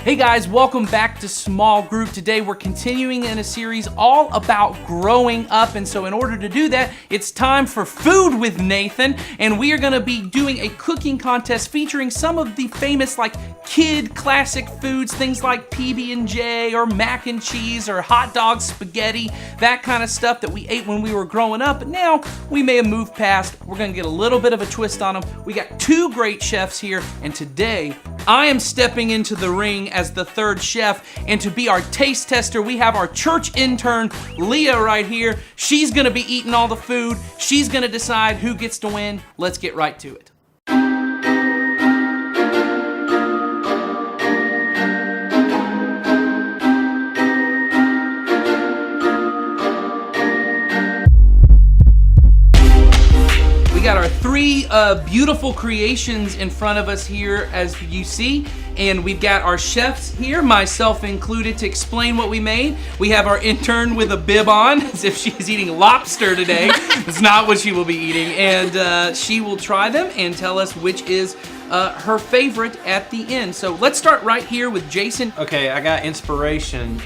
Hey guys, welcome back to Small Group. Today we're continuing in a series all about growing up, and so in order to do that, it's time for Food with Nathan, and we are going to be doing a cooking contest featuring some of the famous kid classic foods, things like PB&J or mac and cheese or hot dog spaghetti, that kind of stuff that we ate when we were growing up, but now we may have moved past. We're going to get a little bit of a twist on them. We got two great chefs here, and today I am stepping into the ring as the third chef, and to be our taste tester, we have our church intern, Leah, right here. She's gonna be eating all the food. She's gonna decide who gets to win. Let's get right to it. We got our three beautiful creations in front of us here, as you see, and we've got our chefs here, myself included, to explain what we made. We have our intern with a bib on, as if she's eating lobster today. It's not what she will be eating, and she will try them and tell us which is her favorite at the end. So let's start right here with Jason. Okay, I got inspiration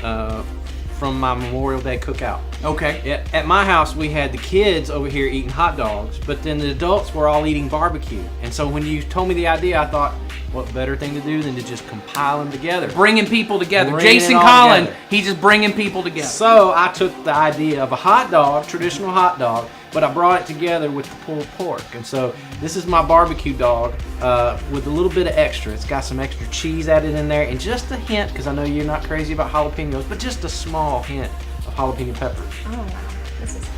from my Memorial Day cookout. Okay. At my house, we had the kids over here eating hot dogs, but then the adults were all eating barbecue. And so when you told me the idea, I thought, what better thing to do than to just compile them together? Bringing people together. Bringing Jason it all Collin, together. he's just bringing people together. So I took the idea of a hot dog, traditional hot dog, but I brought it together with the pulled pork. And so this is my barbecue dog with a little bit of extra. It's got some extra cheese added in there, and just a hint, because I know you're not crazy about jalapenos, but just a small hint of jalapeno peppers. Oh wow, this is good.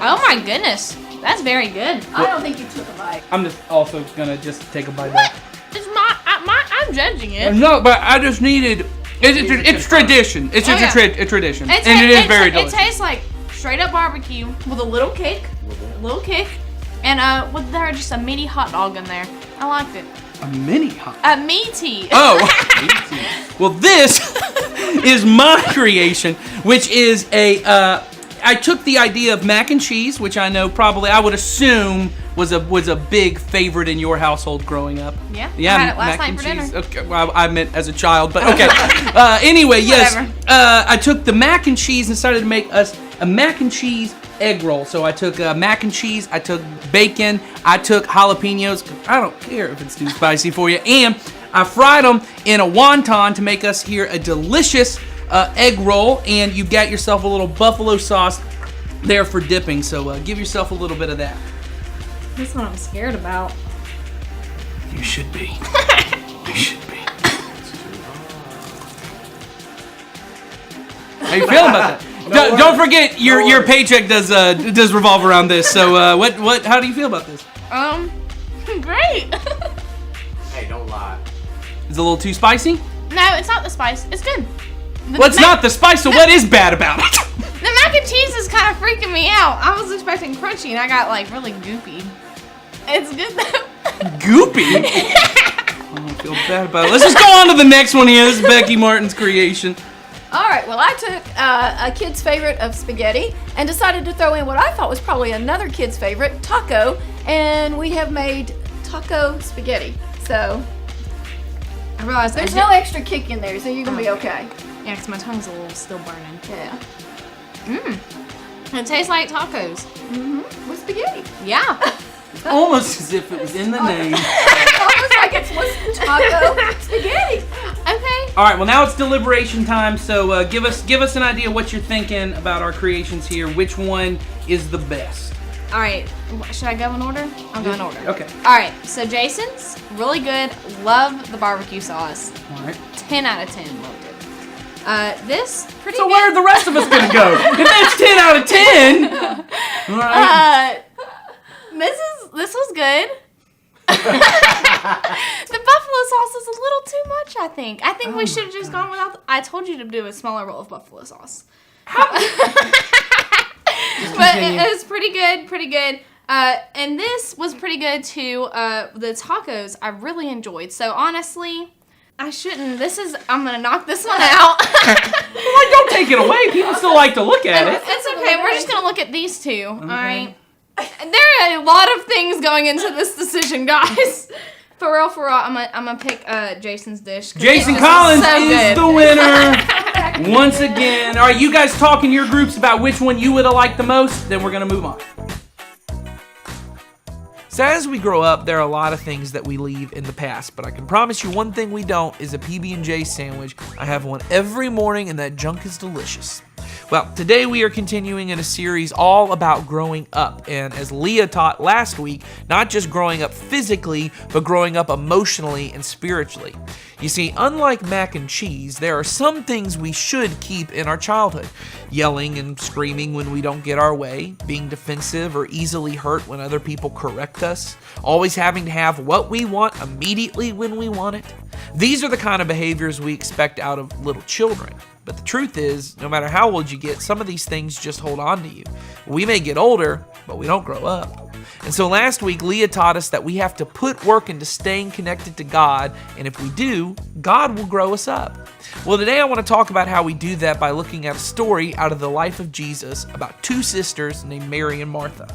Oh my goodness, that's very good. I don't think you took a bite. I'm just also gonna just take a bite back. It's I'm judging it. No, but I just needed. It's tradition. It's Oh, just yeah. a tradition, and it is very delicious. It tastes like straight up barbecue with a little kick, and with there just a meaty hot dog in there. I liked it. A mini hot. A meaty. Oh. Well, this is my creation, which is a. I took the idea of mac and cheese, which I know probably I would assume was a big favorite in your household growing up. Yeah. Yeah. I had it last mac night and for cheese. dinner. Okay, well, I meant as a child, but okay. Anyway, yes. Whatever. I took the mac and cheese and decided to make us a mac and cheese egg roll. So I took mac and cheese, I took bacon, I took jalapenos. I don't care if it's too spicy for you, and I fried them in a wonton to make us here a delicious egg roll, and you got yourself a little buffalo sauce there for dipping, so give yourself a little bit of that. That's what I'm scared about. You should be. You should be. How you feeling about that? Don't forget your paycheck does revolve around this. So what? How do you feel about this? Great. Hey, don't lie. Is it a little too spicy? No, it's not the spice. It's good. Well, it's not the spice. So what is bad about it? The mac and cheese is kind of freaking me out. I was expecting crunchy, and I got really goopy. It's good though. Goopy. I don't feel bad about it. Let's just go on to the next one here. This is Becky Martin's creation. All right, well, I took a kid's favorite of spaghetti and decided to throw in what I thought was probably another kid's favorite, taco, and we have made taco spaghetti. So I realized there's no extra kick in there, so you're going to be okay. Yeah, because my tongue's a little still burning. Yeah. It tastes like tacos. With spaghetti. Yeah. Almost as if it was in the name. Almost like it's with taco spaghetti. Okay. All right, well now it's deliberation time. So give us an idea what you're thinking about our creations here. Which one is the best? All right. Should I go in order? I'll go in order. Okay. All right. So Jason's really good. Love the barbecue sauce. All right. 10 out of 10. Loved it. This pretty So good. where are the rest of us gonna go? If that's 10 out of 10. All right. This was good. The buffalo sauce is a little too much, I think. I think we should have just gone without. I told you to do a smaller roll of buffalo sauce. But it was pretty good. And this was pretty good too. The tacos I really enjoyed. So honestly, I shouldn't. I'm gonna knock this one out. Well, don't take it away. People still like to look at it. It's okay. We're just gonna look at these two. All right. There are a lot of things going into this decision, guys. For real, I'm gonna pick Jason's dish. Jason It's Collins so is good. the winner once again. All right, you guys talk in your groups about which one you would have liked the most, then we're going to move on. So as we grow up, there are a lot of things that we leave in the past, but I can promise you one thing we don't is a PB&J sandwich. I have one every morning, and that junk is delicious. Well, today we are continuing in a series all about growing up, and as Leah taught last week, not just growing up physically, but growing up emotionally and spiritually. You see, unlike mac and cheese, there are some things we should keep in our childhood. Yelling and screaming when we don't get our way, being defensive or easily hurt when other people correct us, always having to have what we want immediately when we want it. These are the kind of behaviors we expect out of little children. But the truth is, no matter how old you get, some of these things just hold on to you. We may get older, but we don't grow up. And so last week, Leah taught us that we have to put work into staying connected to God, and if we do, God will grow us up. Well, today I want to talk about how we do that by looking at a story out of the life of Jesus about two sisters named Mary and Martha.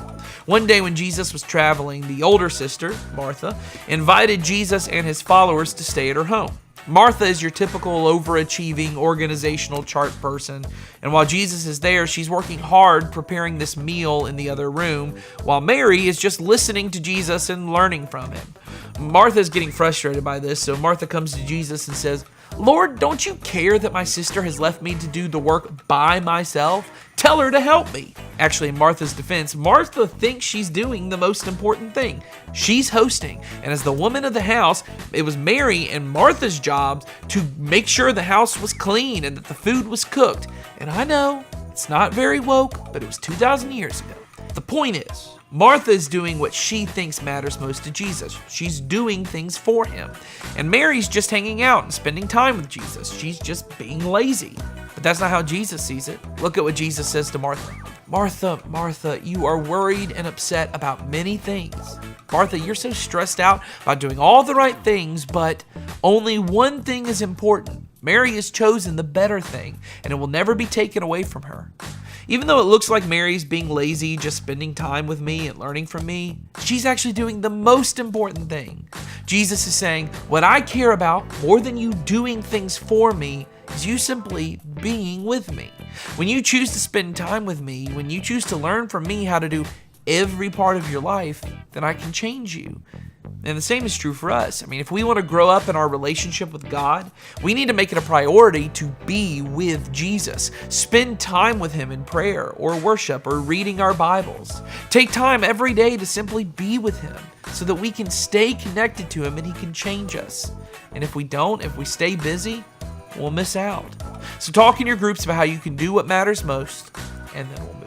One day when Jesus was traveling, the older sister, Martha, invited Jesus and his followers to stay at her home. Martha is your typical overachieving organizational chart person, and while Jesus is there, she's working hard preparing this meal in the other room, while Mary is just listening to Jesus and learning from him. Martha's getting frustrated by this, so Martha comes to Jesus and says, "Lord, don't you care that my sister has left me to do the work by myself? Tell her to help me." Actually, in Martha's defense, Martha thinks she's doing the most important thing. She's hosting, and as the woman of the house, it was Mary and Martha's job to make sure the house was clean and that the food was cooked. And I know, it's not very woke, but it was 2,000 years ago. The point is, Martha is doing what she thinks matters most to Jesus. She's doing things for him. And Mary's just hanging out and spending time with Jesus. She's just being lazy. But that's not how Jesus sees it. Look at what Jesus says to Martha. "Martha, Martha, you are worried and upset about many things. Martha, you're so stressed out about doing all the right things, but only one thing is important. Mary has chosen the better thing, and it will never be taken away from her." Even though it looks like Mary's being lazy, just spending time with me and learning from me, she's actually doing the most important thing. Jesus is saying, what I care about more than you doing things for me is you simply being with me. When you choose to spend time with me, when you choose to learn from me how to do every part of your life, then I can change you. And the same is true for us. I mean, if we want to grow up in our relationship with God, we need to make it a priority to be with Jesus. Spend time with him in prayer or worship or reading our Bibles. Take time every day to simply be with him so that we can stay connected to him and he can change us. And if we don't, if we stay busy, we'll miss out. So talk in your groups about how you can do what matters most, and then we'll move